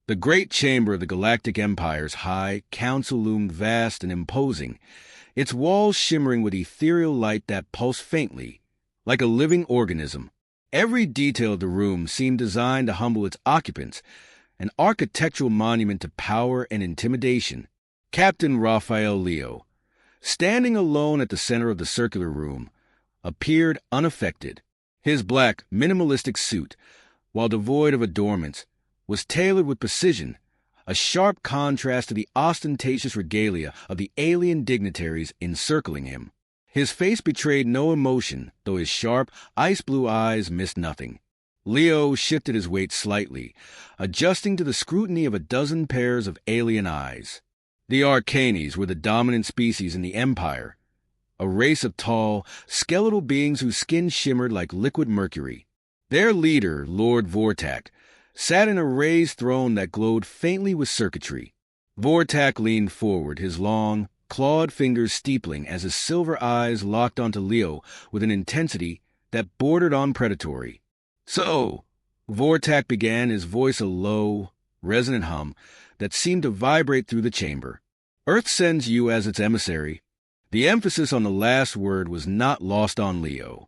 The great chamber of the Galactic Empire's high council loomed vast and imposing, its walls shimmering with ethereal light that pulsed faintly, like a living organism. Every detail of the room seemed designed to humble its occupants, an architectural monument to power and intimidation. Captain Raphael Leo, standing alone at the center of the circular room, appeared unaffected. His black, minimalistic suit, while devoid of adornments, was tailored with precision, a sharp contrast to the ostentatious regalia of the alien dignitaries encircling him. His face betrayed no emotion, though his sharp, ice-blue eyes missed nothing. Leo shifted his weight slightly, adjusting to the scrutiny of a dozen pairs of alien eyes. The Arcanes were the dominant species in the Empire, a race of tall, skeletal beings whose skin shimmered like liquid mercury. Their leader, Lord Vortak, sat in a raised throne that glowed faintly with circuitry. Vortak leaned forward, his long, clawed fingers steepling as his silver eyes locked onto Leo with an intensity that bordered on predatory. "So," Vortak began, his voice a low, resonant hum that seemed to vibrate through the chamber. "Earth sends you as its emissary." The emphasis on the last word was not lost on Leo.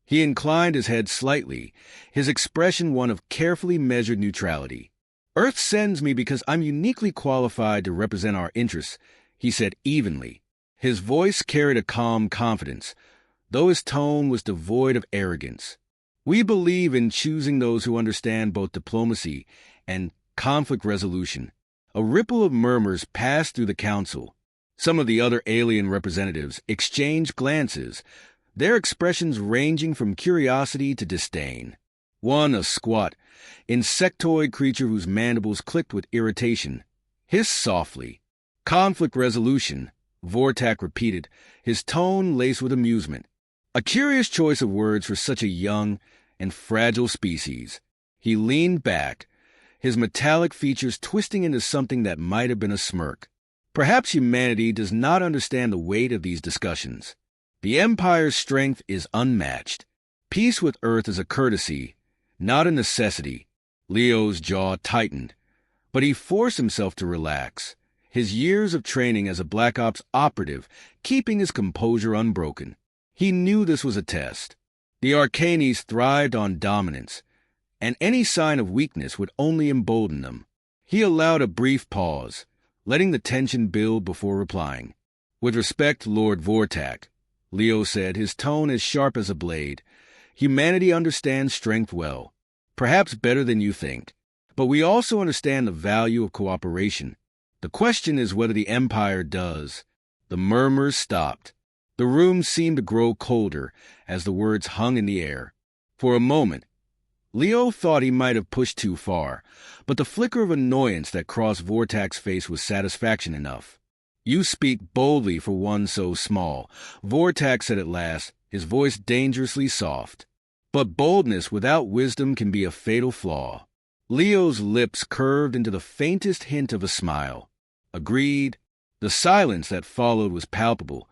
He inclined his head slightly, his expression one of carefully measured neutrality. "Earth sends me because I'm uniquely qualified to represent our interests," he said evenly. His voice carried a calm confidence, though his tone was devoid of arrogance. "We believe in choosing those who understand both diplomacy and conflict resolution." A ripple of murmurs passed through the council. Some of the other alien representatives exchanged glances, their expressions ranging from curiosity to disdain. One, a squat, insectoid creature whose mandibles clicked with irritation, hissed softly. "Conflict resolution," Vortak repeated, his tone laced with amusement. A curious choice of words for such a young and fragile species. He leaned back, his metallic features twisting into something that might have been a smirk. Perhaps humanity does not understand the weight of these discussions. The Empire's strength is unmatched. Peace with Earth is a courtesy, not a necessity. Leo's jaw tightened, but he forced himself to relax, his years of training as a Black Ops operative keeping his composure unbroken. He knew this was a test. The Arcanes thrived on dominance, and any sign of weakness would only embolden them. He allowed a brief pause, letting the tension build before replying. "With respect, Lord Vortak," Leo said, his tone as sharp as a blade, "humanity understands strength well, perhaps better than you think. But we also understand the value of cooperation. The question is whether the Empire does." The murmurs stopped. The room seemed to grow colder as the words hung in the air. For a moment, Leo thought he might have pushed too far, but the flicker of annoyance that crossed Vortak's face was satisfaction enough. "You speak boldly for one so small," Vortak said at last, his voice dangerously soft. "But boldness without wisdom can be a fatal flaw." Leo's lips curved into the faintest hint of a smile. "Agreed." The silence that followed was palpable,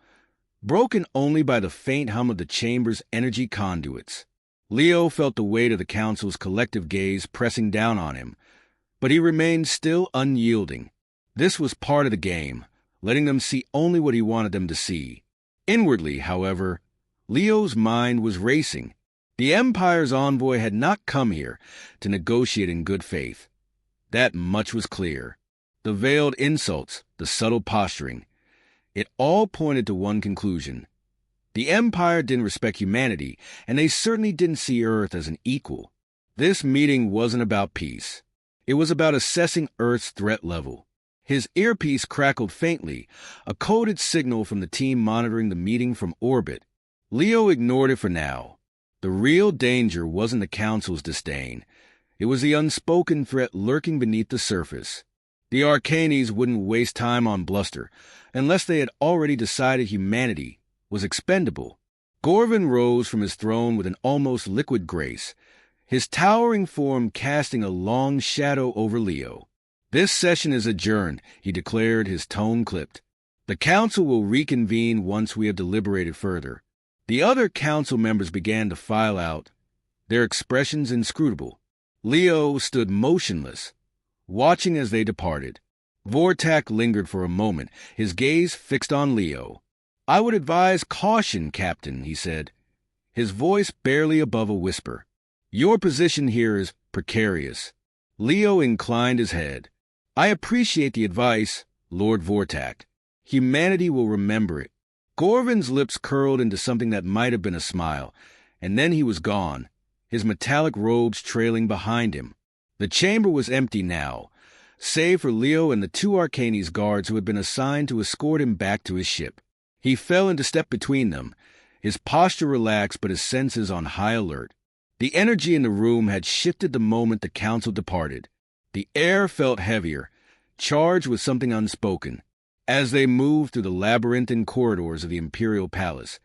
broken only by the faint hum of the chamber's energy conduits. Leo felt the weight of the council's collective gaze pressing down on him, but he remained still unyielding. This was part of the game, letting them see only what he wanted them to see. Inwardly, however, Leo's mind was racing. The Empire's envoy had not come here to negotiate in good faith. That much was clear. The veiled insults, the subtle posturing, it all pointed to one conclusion. The Empire didn't respect humanity, and they certainly didn't see Earth as an equal. This meeting wasn't about peace. It was about assessing Earth's threat level. His earpiece crackled faintly, a coded signal from the team monitoring the meeting from orbit. Leo ignored it for now. The real danger wasn't the Council's disdain. It was the unspoken threat lurking beneath the surface. The Arcanes wouldn't waste time on bluster, unless they had already decided humanity was expendable. Gorvin rose from his throne with an almost liquid grace, his towering form casting a long shadow over Leo. "This session is adjourned," he declared, his tone clipped. "The Council will reconvene once we have deliberated further." The other Council members began to file out, their expressions inscrutable. Leo stood motionless, watching as they departed. Vortak lingered for a moment, his gaze fixed on Leo. "I would advise caution, Captain," he said, his voice barely above a whisper. "Your position here is precarious." Leo inclined his head. "I appreciate the advice, Lord Vortak. Humanity will remember it." Gorvin's lips curled into something that might have been a smile, and then he was gone, his metallic robes trailing behind him. The chamber was empty now, save for Leo and the two Arcanes guards who had been assigned to escort him back to his ship. He fell into step between them, his posture relaxed but his senses on high alert. The energy in the room had shifted the moment the council departed. The air felt heavier, charged with something unspoken. As they moved through the labyrinthine corridors of the Imperial Palace,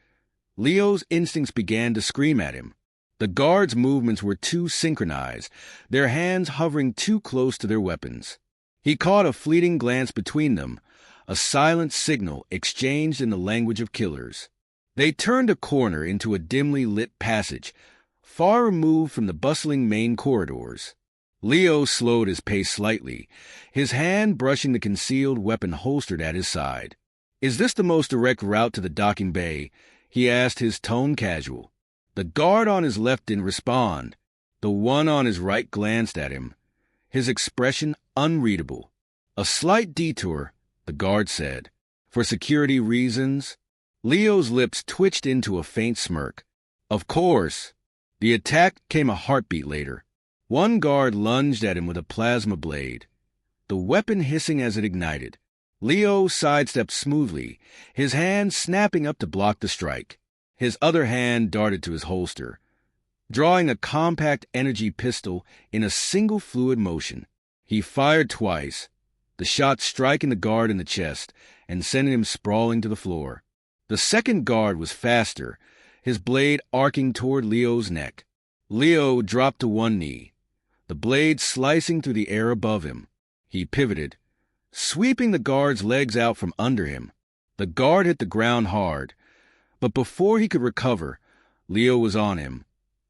Leo's instincts began to scream at him. The guards' movements were too synchronized, their hands hovering too close to their weapons. He caught a fleeting glance between them, a silent signal exchanged in the language of killers. They turned a corner into a dimly lit passage, far removed from the bustling main corridors. Leo slowed his pace slightly, his hand brushing the concealed weapon holstered at his side. "Is this the most direct route to the docking bay?" he asked, his tone casual. The guard on his left didn't respond. The one on his right glanced at him, his expression unreadable. "A slight detour," the guard said. "For security reasons?" Leo's lips twitched into a faint smirk. "Of course." The attack came a heartbeat later. One guard lunged at him with a plasma blade, the weapon hissing as it ignited. Leo sidestepped smoothly, his hand snapping up to block the strike. His other hand darted to his holster, drawing a compact energy pistol in a single fluid motion. He fired twice, the shot striking the guard in the chest and sending him sprawling to the floor. The second guard was faster, his blade arcing toward Leo's neck. Leo dropped to one knee, the blade slicing through the air above him. He pivoted, sweeping the guard's legs out from under him. The guard hit the ground hard, but before he could recover, Leo was on him,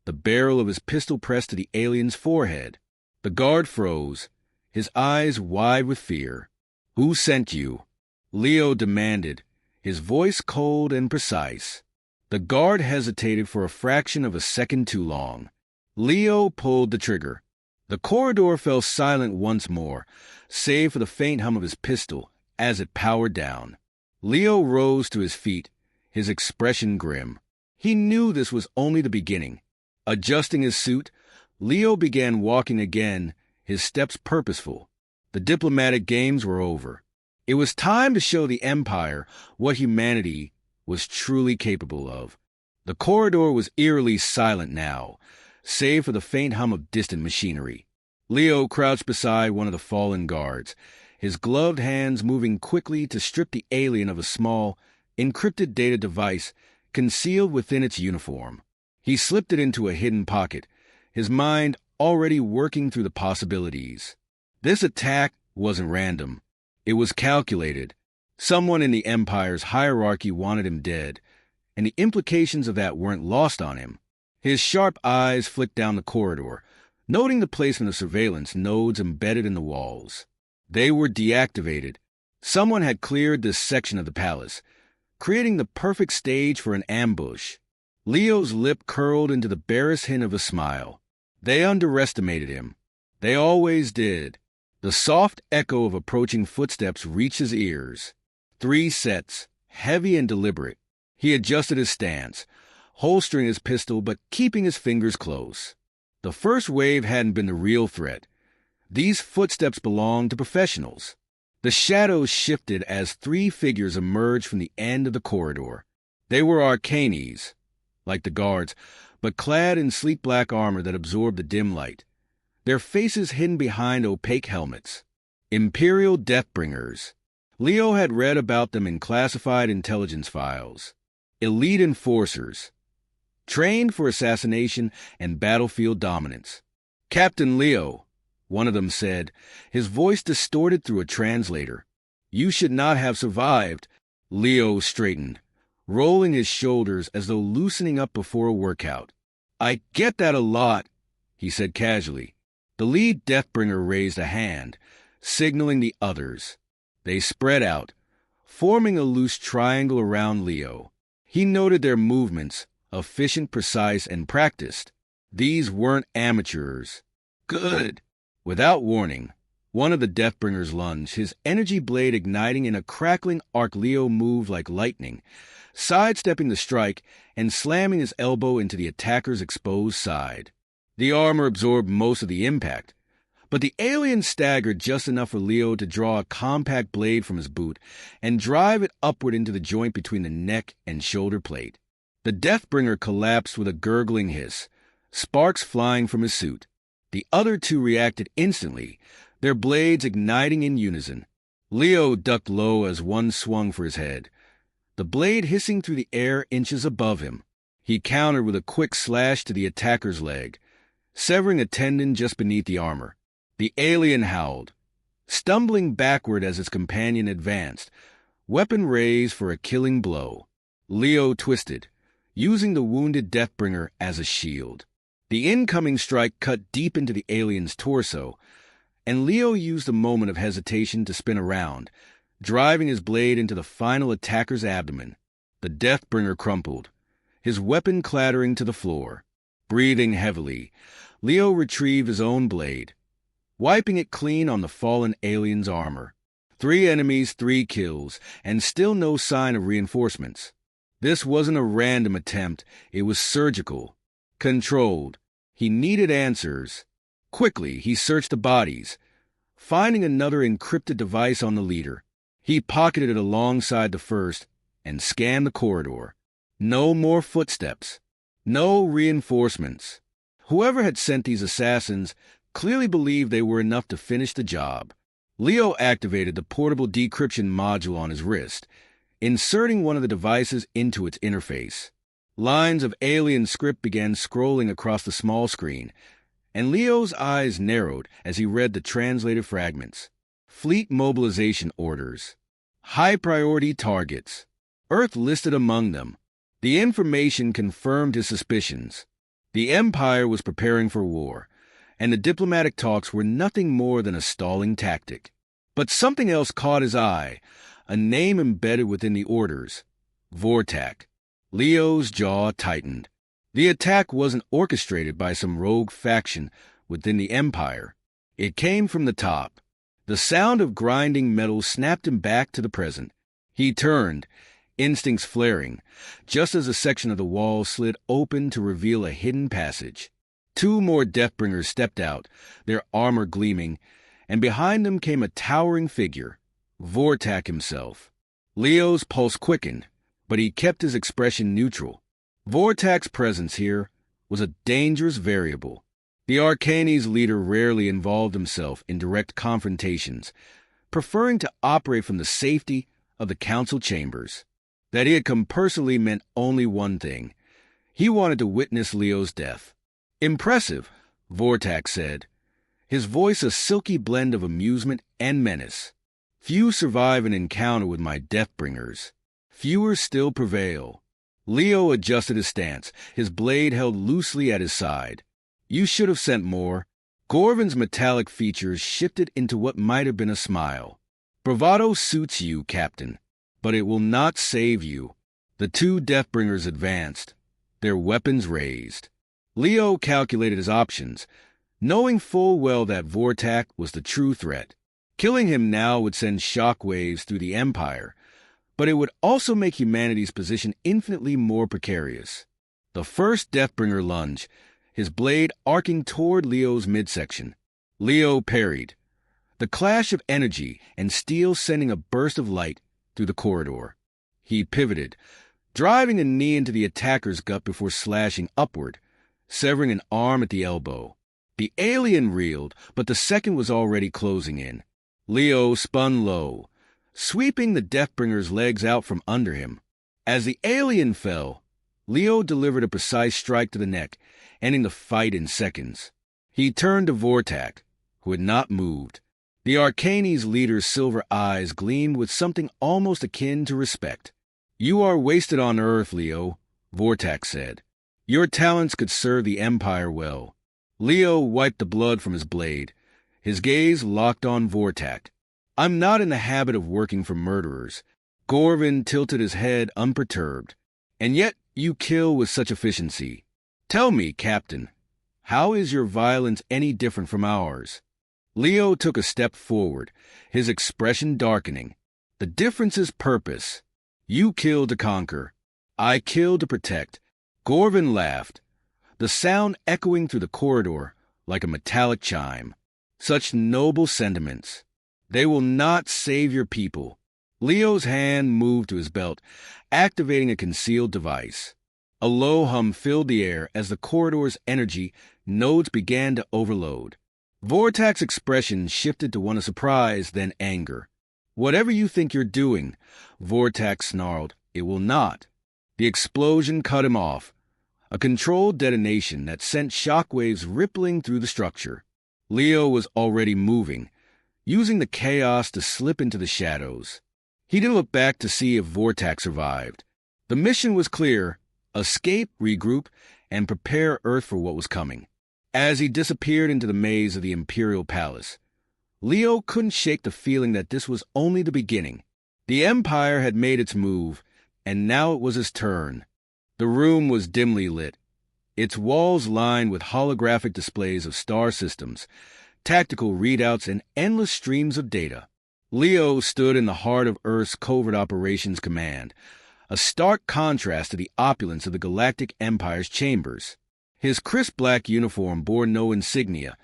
the barrel of his pistol pressed to the alien's forehead. The guard froze, his eyes wide with fear. "Who sent you?" Leo demanded, his voice cold and precise. The guard hesitated for a fraction of a second too long. Leo pulled the trigger. The corridor fell silent once more, save for the faint hum of his pistol as it powered down. Leo rose to his feet, his expression grim. He knew this was only the beginning. Adjusting his suit, Leo began walking again, his steps purposeful. The diplomatic games were over. It was time to show the Empire what humanity was truly capable of. The corridor was eerily silent now, save for the faint hum of distant machinery. Leo crouched beside one of the fallen guards, his gloved hands moving quickly to strip the alien of a small, encrypted data device concealed within its uniform. He slipped it into a hidden pocket, his mind already working through the possibilities. This attack wasn't random. It was calculated. Someone in the Empire's hierarchy wanted him dead, and the implications of that weren't lost on him. His sharp eyes flicked down the corridor, noting the placement of surveillance nodes embedded in the walls. They were deactivated. Someone had cleared this section of the palace, creating the perfect stage for an ambush. Leo's lip curled into the barest hint of a smile. They underestimated him. They always did. The soft echo of approaching footsteps reached his ears. 3 sets, heavy and deliberate. He adjusted his stance, holstering his pistol but keeping his fingers close. The first wave hadn't been the real threat. These footsteps belonged to professionals. The shadows shifted as 3 figures emerged from the end of the corridor. They were Arcanes, like the guards, but clad in sleek black armor that absorbed the dim light, their faces hidden behind opaque helmets. Imperial Deathbringers. Leo had read about them in classified intelligence files. Elite enforcers, trained for assassination and battlefield dominance. "Captain Leo," one of them said, his voice distorted through a translator. "You should not have survived." Leo straightened, rolling his shoulders as though loosening up before a workout. "I get that a lot," he said casually. The lead Deathbringer raised a hand, signaling the others. They spread out, forming a loose triangle around Leo. He noted their movements, efficient, precise, and practiced. These weren't amateurs. Good. Without warning, one of the Deathbringers lunged, his energy blade igniting in a crackling arc. Leo moved like lightning, sidestepping the strike and slamming his elbow into the attacker's exposed side. The armor absorbed most of the impact, but the alien staggered just enough for Leo to draw a compact blade from his boot and drive it upward into the joint between the neck and shoulder plate. The Deathbringer collapsed with a gurgling hiss, sparks flying from his suit. The other two reacted instantly, their blades igniting in unison. Leo ducked low as one swung for his head, the blade hissing through the air inches above him. He countered with a quick slash to the attacker's leg, severing a tendon just beneath the armor. The alien howled, stumbling backward as his companion advanced, weapon raised for a killing blow. Leo twisted, using the wounded Deathbringer as a shield. The incoming strike cut deep into the alien's torso, and Leo used a moment of hesitation to spin around, driving his blade into the final attacker's abdomen. The Deathbringer crumpled, his weapon clattering to the floor. Breathing heavily, Leo retrieved his own blade, wiping it clean on the fallen alien's armor. 3 enemies, 3 kills, and still no sign of reinforcements. This wasn't a random attempt, it was surgical, controlled. He needed answers. Quickly, he searched the bodies, finding another encrypted device on the leader. He pocketed it alongside the first and scanned the corridor. No more footsteps. No reinforcements. Whoever had sent these assassins clearly believed they were enough to finish the job. Leo activated the portable decryption module on his wrist, inserting one of the devices into its interface. Lines of alien script began scrolling across the small screen, and Leo's eyes narrowed as he read the translated fragments. Fleet mobilization orders. High-priority targets. Earth listed among them. The information confirmed his suspicions. The Empire was preparing for war, and the diplomatic talks were nothing more than a stalling tactic. But something else caught his eye, a name embedded within the orders. Vortak. Leo's jaw tightened. The attack wasn't orchestrated by some rogue faction within the Empire. It came from the top. The sound of grinding metal snapped him back to the present. He turned, instincts flaring, just as a section of the wall slid open to reveal a hidden passage. 2 more Deathbringers stepped out, their armor gleaming, and behind them came a towering figure, Vortak himself. Leo's pulse quickened, but he kept his expression neutral. Vortak's presence here was a dangerous variable. The Arcanes leader rarely involved himself in direct confrontations, preferring to operate from the safety of the council chambers. That he had come personally meant only one thing. He wanted to witness Leo's death. Impressive, Vortak said, his voice a silky blend of amusement and menace. Few survive an encounter with my Deathbringers. Fewer still prevail. Leo adjusted his stance, his blade held loosely at his side. You should have sent more. Gorvin's metallic features shifted into what might have been a smile. Bravado suits you, Captain, but it will not save you. The 2 Deathbringers advanced, their weapons raised. Leo calculated his options, knowing full well that Vortak was the true threat. Killing him now would send shockwaves through the Empire, but it would also make humanity's position infinitely more precarious. The first Deathbringer lunged, his blade arcing toward Leo's midsection. Leo parried, the clash of energy and steel sending a burst of light through the corridor. He pivoted, driving a knee into the attacker's gut before slashing upward, severing an arm at the elbow. The alien reeled, but the second was already closing in. Leo spun low, sweeping the Deathbringer's legs out from under him. As the alien fell, Leo delivered a precise strike to the neck, ending the fight in seconds. He turned to Vortak, who had not moved. The Arcanes leader's silver eyes gleamed with something almost akin to respect. You are wasted on Earth, Leo, Vortak said. Your talents could serve the Empire well. Leo wiped the blood from his blade, his gaze locked on Vortak. I'm not in the habit of working for murderers. Gorvin tilted his head unperturbed. And yet you kill with such efficiency. Tell me, Captain, how is your violence any different from ours? Leo took a step forward, his expression darkening. The difference is purpose. You kill to conquer. I kill to protect. Gorvin laughed, the sound echoing through the corridor like a metallic chime. Such noble sentiments. They will not save your people. Leo's hand moved to his belt, activating a concealed device. A low hum filled the air as the corridor's energy nodes began to overload. Vortak's expression shifted to one of surprise, then anger. Whatever you think you're doing, Vortak snarled, it will not. The explosion cut him off, a controlled detonation that sent shockwaves rippling through the structure. Leo was already moving, using the chaos to slip into the shadows. He didn't look back to see if Vortak survived. The mission was clear: escape, regroup, and prepare Earth for what was coming. As he disappeared into the maze of the Imperial Palace, Leo couldn't shake the feeling that this was only the beginning. The Empire had made its move, and now it was his turn. The room was dimly lit, its walls lined with holographic displays of star systems, tactical readouts, and endless streams of data. Leo stood in the heart of Earth's Covert Operations Command, a stark contrast to the opulence of the Galactic Empire's chambers. His crisp black uniform bore no insignia,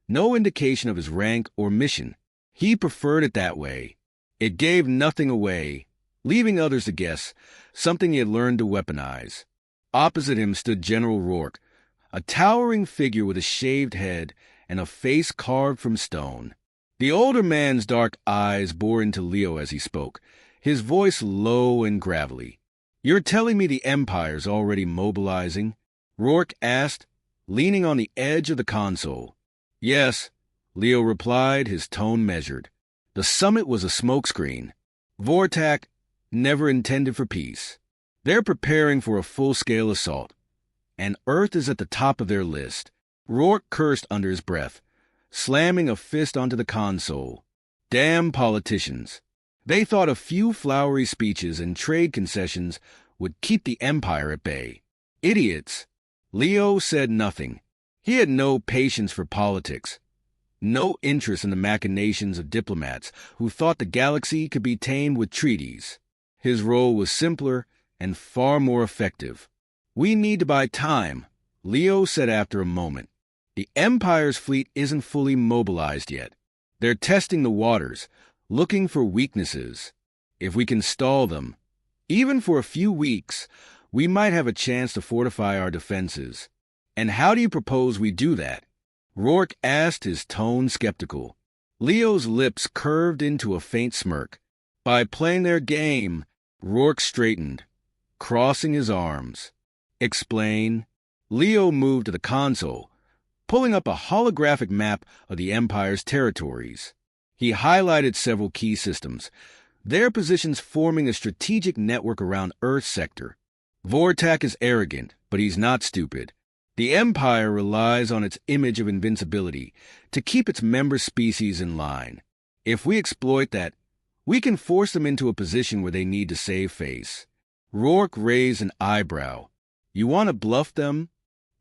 no indication of his rank or mission. He preferred it that way. It gave nothing away, leaving others to guess, something he had learned to weaponize. Opposite him stood General Rourke, a towering figure with a shaved head and a face carved from stone. The older man's dark eyes bored into Leo as he spoke, his voice low and gravelly. "You're telling me the Empire's already mobilizing?" Rourke asked, leaning on the edge of the console. "Yes," Leo replied, his tone measured. "The summit was a smokescreen. Vortak never intended for peace. They're preparing for a full-scale assault, and Earth is at the top of their list." Rourke cursed under his breath, slamming a fist onto the console. Damn politicians. They thought a few flowery speeches and trade concessions would keep the Empire at bay. Idiots. Leo said nothing. He had no patience for politics, no interest in the machinations of diplomats who thought the galaxy could be tamed with treaties. His role was simpler and far more effective. "We need to buy time," Leo said after a moment. "The Empire's fleet isn't fully mobilized yet. They're testing the waters, looking for weaknesses. If we can stall them, even for a few weeks, we might have a chance to fortify our defenses." "And how do you propose we do that?" Rourke asked, his tone skeptical. Leo's lips curved into a faint smirk. "By playing their game." Rourke straightened, crossing his arms. "Explain." Leo moved to the console, pulling up a holographic map of the Empire's territories. He highlighted several key systems, their positions forming a strategic network around Earth's sector. "Vortak is arrogant, but he's not stupid. The Empire relies on its image of invincibility to keep its member species in line. If we exploit that, we can force them into a position where they need to save face." Rourke raised an eyebrow. "You want to bluff them?"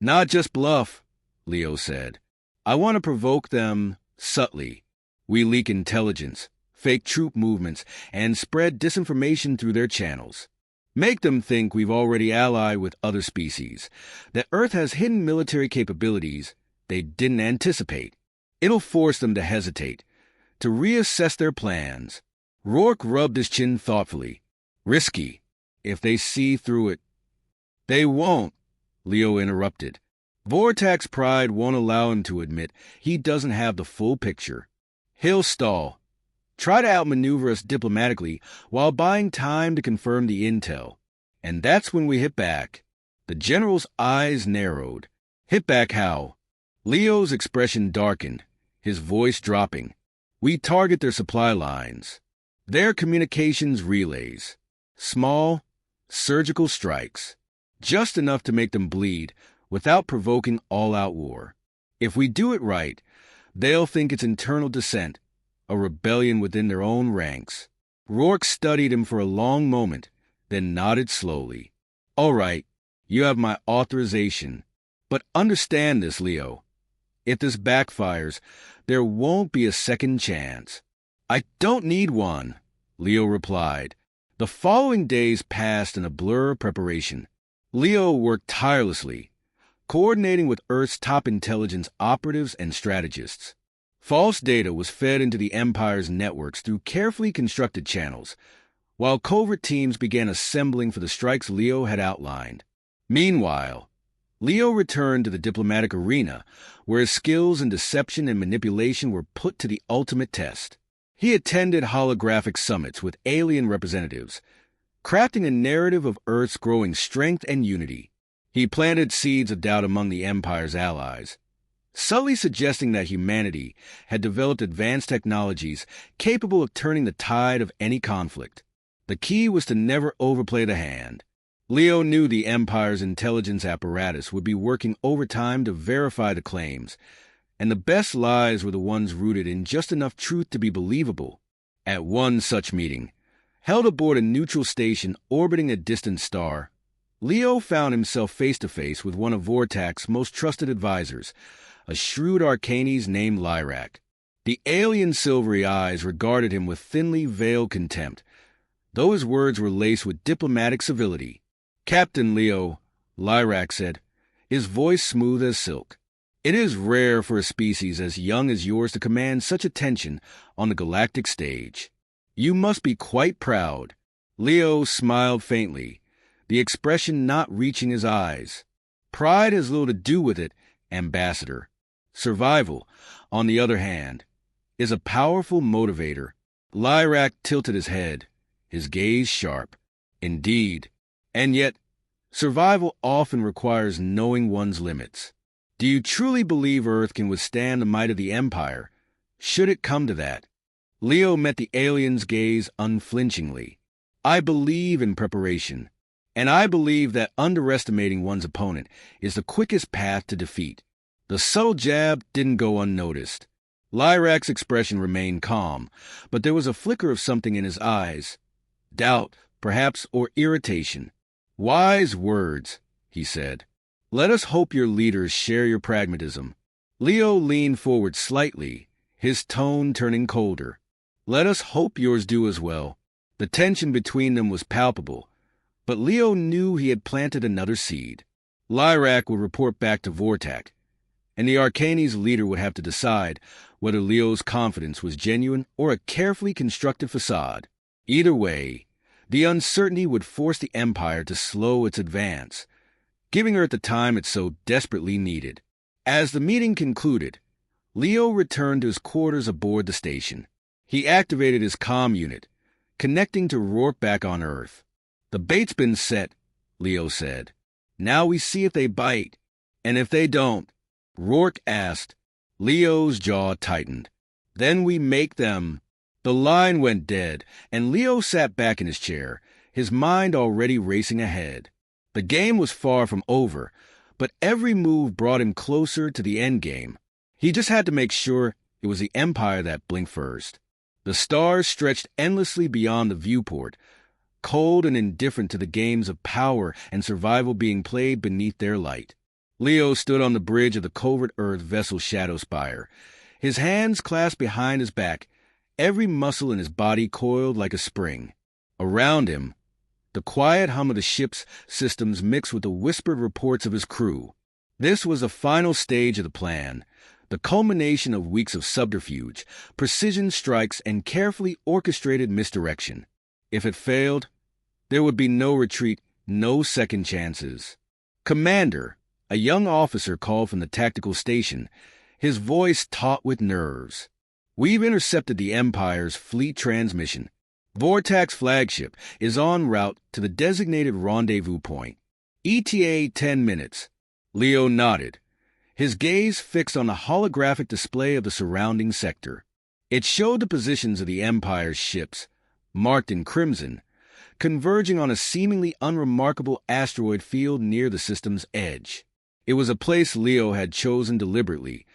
"Not just bluff," Leo said. "I want to provoke them subtly. We leak intelligence, fake troop movements, and spread disinformation through their channels. Make them think we've already allied with other species, that Earth has hidden military capabilities they didn't anticipate. It'll force them to hesitate, to reassess their plans." Rourke rubbed his chin thoughtfully. "Risky, if they see through it." "They won't," Leo interrupted. "Vortak's pride won't allow him to admit he doesn't have the full picture. He'll stall, try to outmaneuver us diplomatically while buying time to confirm the intel. And that's when we hit back." The general's eyes narrowed. "Hit back how?" Leo's expression darkened, his voice dropping. "We target their supply lines, their communications relays. Small, surgical strikes, just enough to make them bleed without provoking all-out war. If we do it right, they'll think it's internal dissent, a rebellion within their own ranks. Rourke studied him for a long moment, then nodded slowly. All right, you have my authorization. But understand this, Leo. If this backfires, there won't be a second chance. I don't need one, Leo replied. The following days passed in a blur of preparation. Leo worked tirelessly, coordinating with Earth's top intelligence operatives and strategists. False data was fed into the Empire's networks through carefully constructed channels, while covert teams began assembling for the strikes Leo had outlined. Meanwhile, Leo returned to the diplomatic arena, where his skills in deception and manipulation were put to the ultimate test. He attended holographic summits with alien representatives, crafting a narrative of Earth's growing strength and unity. He planted seeds of doubt among the Empire's allies, subtly suggesting that humanity had developed advanced technologies capable of turning the tide of any conflict. The key was to never overplay the hand. Leo knew the Empire's intelligence apparatus would be working overtime to verify the claims, and the best lies were the ones rooted in just enough truth to be believable. At one such meeting, held aboard a neutral station orbiting a distant star, Leo found himself face-to-face with one of Vortak's most trusted advisors, a shrewd Arcanese named Lyrak. The alien's silvery eyes regarded him with thinly veiled contempt, though his words were laced with diplomatic civility. Captain Leo, Lyrak said, his voice smooth as silk. It is rare for a species as young as yours to command such attention on the galactic stage. You must be quite proud. Leo smiled faintly, the expression not reaching his eyes. Pride has little to do with it, Ambassador. Survival, on the other hand, is a powerful motivator. Lyrak tilted his head, his gaze sharp. Indeed. And yet, survival often requires knowing one's limits. Do you truly believe Earth can withstand the might of the Empire, should it come to that? Leo met the alien's gaze unflinchingly. I believe in preparation, and I believe that underestimating one's opponent is the quickest path to defeat. The subtle jab didn't go unnoticed. Lyrak's expression remained calm, but there was a flicker of something in his eyes. Doubt, perhaps, or irritation. Wise words, he said. Let us hope your leaders share your pragmatism. Leo leaned forward slightly, his tone turning colder. Let us hope yours do as well. The tension between them was palpable, but Leo knew he had planted another seed. Lyrak would report back to Vortak, and the Arcanese leader would have to decide whether Leo's confidence was genuine or a carefully constructed facade. Either way, the uncertainty would force the Empire to slow its advance, giving Earth the time it so desperately needed. As the meeting concluded, Leo returned to his quarters aboard the station. He activated his comm unit, connecting to Rourke back on Earth. The bait's been set, Leo said. Now we see if they bite. And if they don't, Rourke asked. Leo's jaw tightened. Then we make them. The line went dead, and Leo sat back in his chair, his mind already racing ahead. The game was far from over, but every move brought him closer to the endgame. He just had to make sure it was the Empire that blinked first. The stars stretched endlessly beyond the viewport, cold and indifferent to the games of power and survival being played beneath their light. Leo stood on the bridge of the covert Earth vessel Shadowspire, his hands clasped behind his back, every muscle in his body coiled like a spring. Around him, the quiet hum of the ship's systems mixed with the whispered reports of his crew. This was the final stage of the plan, the culmination of weeks of subterfuge, precision strikes, and carefully orchestrated misdirection. If it failed, there would be no retreat, no second chances. Commander, a young officer called from the tactical station, his voice taut with nerves. We've intercepted the Empire's fleet transmission. Vortak's flagship is en route to the designated rendezvous point. ETA 10 minutes. Leo nodded, his gaze fixed on the holographic display of the surrounding sector. It showed the positions of the Empire's ships, marked in crimson, converging on a seemingly unremarkable asteroid field near the system's edge. It was a place Leo had chosen deliberately,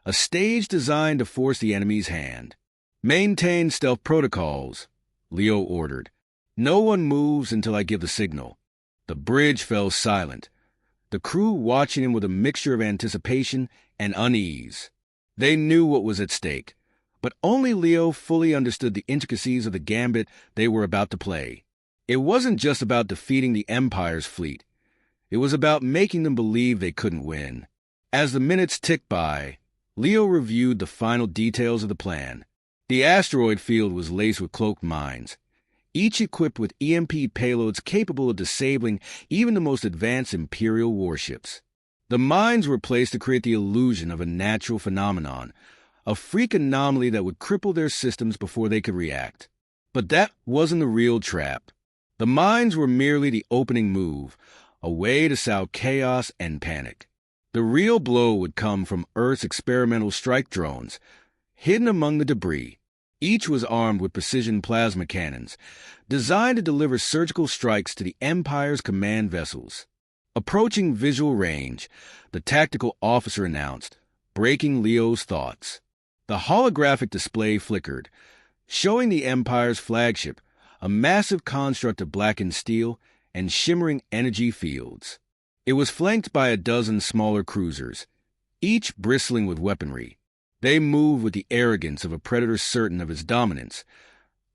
a stage designed to force the enemy's hand. "Maintain stealth protocols," Leo ordered. "No one moves until I give the signal." The bridge fell silent, the crew watching him with a mixture of anticipation and unease. They knew what was at stake, but only Leo fully understood the intricacies of the gambit they were about to play. It wasn't just about defeating the Empire's fleet. It was about making them believe they couldn't win. As the minutes ticked by, Leo reviewed the final details of the plan. The asteroid field was laced with cloaked mines, each equipped with EMP payloads capable of disabling even the most advanced Imperial warships. The mines were placed to create the illusion of a natural phenomenon, a freak anomaly that would cripple their systems before they could react. But that wasn't the real trap. The mines were merely the opening move, a way to sow chaos and panic. The real blow would come from Earth's experimental strike drones, hidden among the debris. Each was armed with precision plasma cannons, designed to deliver surgical strikes to the Empire's command vessels. Approaching visual range, the tactical officer announced, breaking Leo's thoughts. The holographic display flickered, showing the Empire's flagship, a massive construct of blackened steel and shimmering energy fields. It was flanked by a dozen smaller cruisers, each bristling with weaponry. They moved with the arrogance of a predator certain of its dominance.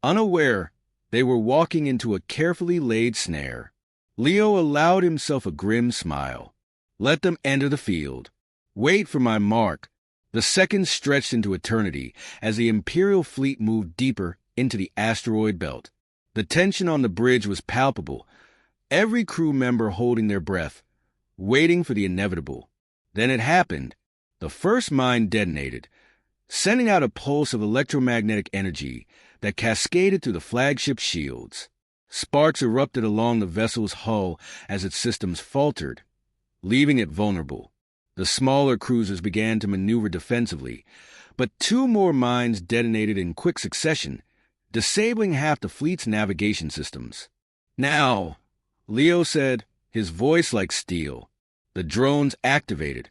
Unaware, they were walking into a carefully laid snare. Leo allowed himself a grim smile. Let them enter the field. Wait for my mark. The seconds stretched into eternity as the Imperial fleet moved deeper into the asteroid belt. The tension on the bridge was palpable, every crew member holding their breath, waiting for the inevitable. Then it happened. The first mine detonated, sending out a pulse of electromagnetic energy that cascaded through the flagship's shields. Sparks erupted along the vessel's hull as its systems faltered, leaving it vulnerable. The smaller cruisers began to maneuver defensively, but two more mines detonated in quick succession, disabling half the fleet's navigation systems. "Now," Leo said, his voice like steel. The drones activated,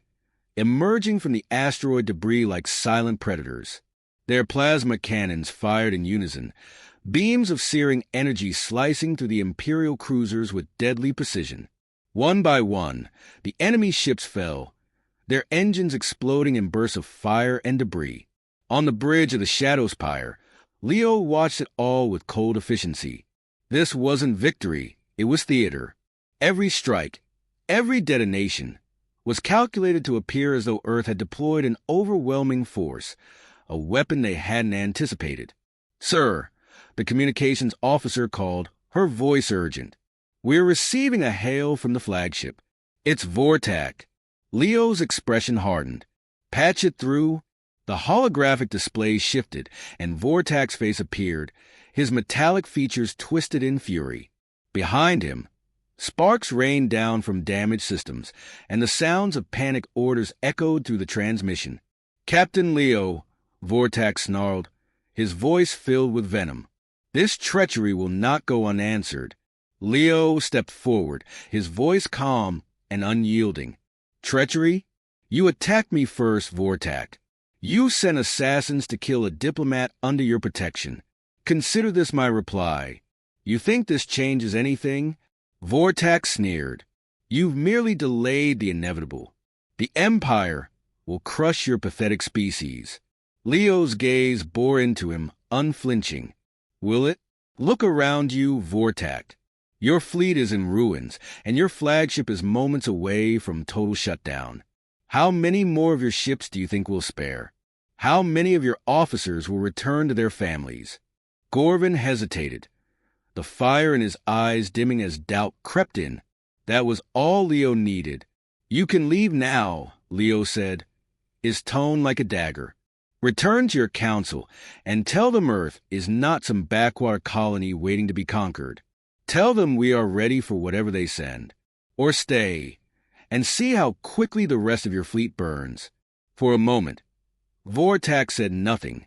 emerging from the asteroid debris like silent predators. Their plasma cannons fired in unison, beams of searing energy slicing through the Imperial cruisers with deadly precision. One by one, the enemy ships fell, their engines exploding in bursts of fire and debris. On the bridge of the Shadow Spire, Leo watched it all with cold efficiency. This wasn't victory, it was theater. Every strike, every detonation, was calculated to appear as though Earth had deployed an overwhelming force, a weapon they hadn't anticipated. "Sir," the communications officer called, her voice urgent. "We're receiving a hail from the flagship. It's Vortak." Leo's expression hardened. "Patch it through." The holographic display shifted, and Vortak's face appeared, his metallic features twisted in fury. Behind him, sparks rained down from damaged systems, and the sounds of panic orders echoed through the transmission. "Captain Leo," Vortak snarled, his voice filled with venom. "This treachery will not go unanswered." Leo stepped forward, his voice calm and unyielding. "Treachery? You attacked me first, Vortak. You sent assassins to kill a diplomat under your protection. Consider this my reply. You think this changes anything?" Vortak sneered. "You've merely delayed the inevitable. The Empire will crush your pathetic species." Leo's gaze bore into him, unflinching. "Will it? Look around you, Vortak. Your fleet is in ruins, and your flagship is moments away from total shutdown. How many more of your ships do you think we'll spare? How many of your officers will return to their families?" Gorvin hesitated, the fire in his eyes dimming as doubt crept in. That was all Leo needed. "You can leave now," Leo said, his tone like a dagger. "Return to your council and tell them Earth is not some backwater colony waiting to be conquered. Tell them we are ready for whatever they send. Or stay, and see how quickly the rest of your fleet burns." For a moment, Vortak said nothing,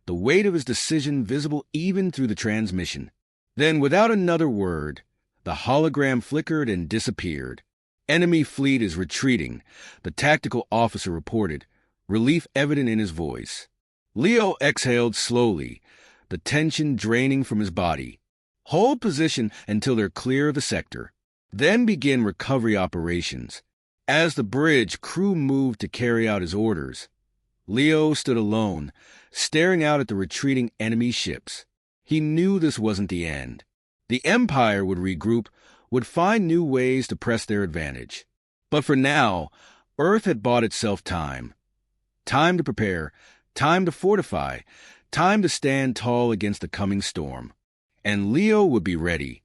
the weight of his decision visible even through the transmission. Then, without another word, the hologram flickered and disappeared. "Enemy fleet is retreating," the tactical officer reported, relief evident in his voice. Leo exhaled slowly, the tension draining from his body. Hold position until they're clear of the sector. Then begin recovery operations. As the bridge crew moved to carry out his orders, Leo stood alone, staring out at the retreating enemy ships. He knew this wasn't the end. The Empire would regroup, would find new ways to press their advantage. But for now, Earth had bought itself time. Time to prepare, time to fortify, time to stand tall against the coming storm. And Leo would be ready.